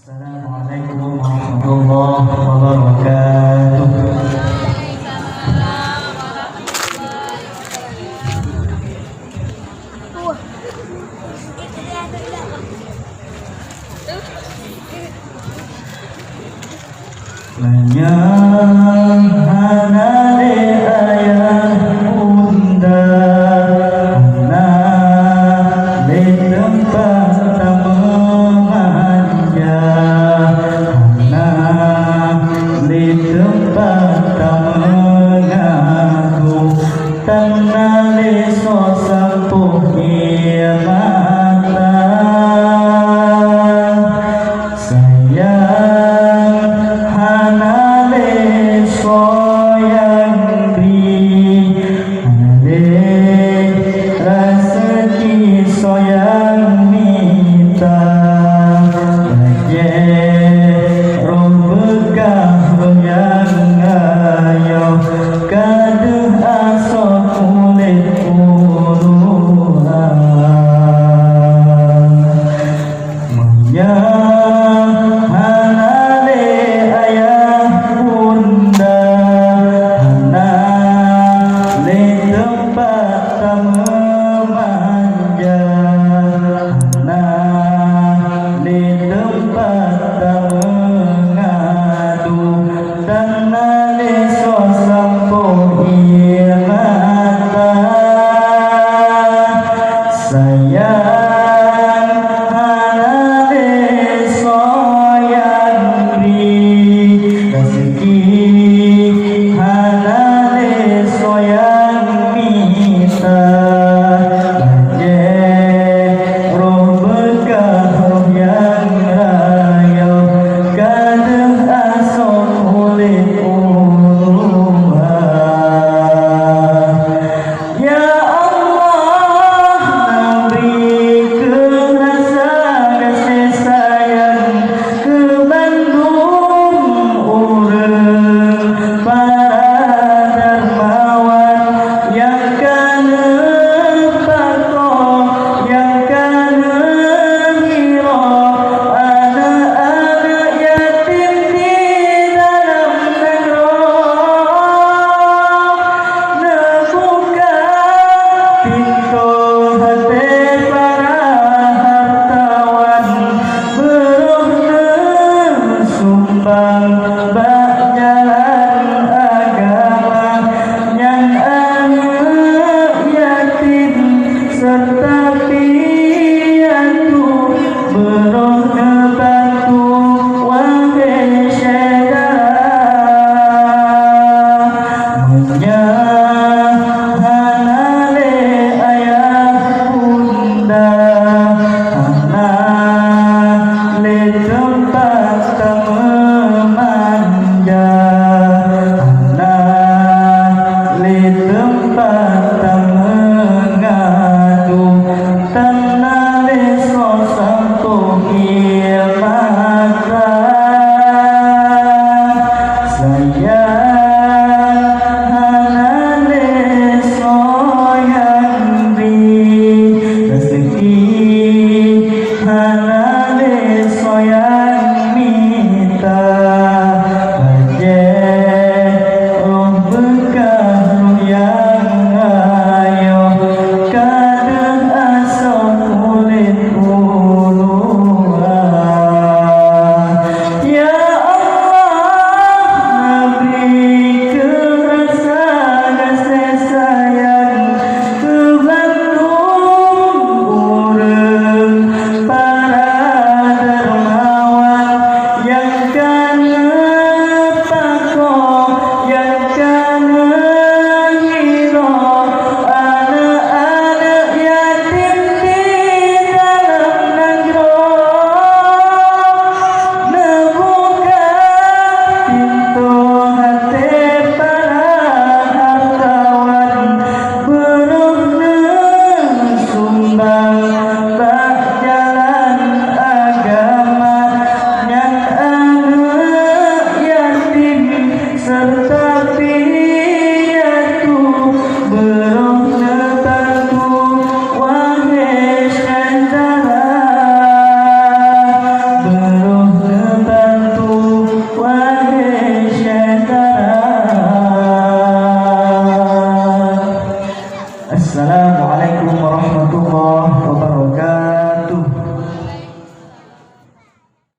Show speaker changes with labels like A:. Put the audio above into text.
A: Assalamualaikum warahmatullahi wabarakatuh. Menyahana ayah bunda Hana di tempat manja Hana di tempat mengaku Tanah di sosok punya mata sayang hanale soyang ri hanale rasaki soyang mita raje rombegah royang ayo kaduh aso kulit uruhan hanale ayah bunda hanale tempat manja hanale tempat mengadu tanale sosok mata sayang hanale soyang ri rezeki hanale soyang mita raje roh bekah roh yang rayo kaduh aso kulit uruhan ya Allah beri kerasa kasih sayang ke Bandung urang para dermawan yang kana patuh yang kana hiro anak-anak yatim di dalam negeri nebuka pintu hati para hartawan beruh sumbang bak jalan agama yang anak yatim serta piatu beruh ngebantu wahai syaitan hanale ayah bunda hanale tempat manja hanale tempat mengadu tanale sosok mata sayang hanale Assalamualaikum warahmatullahi wabarakatuh.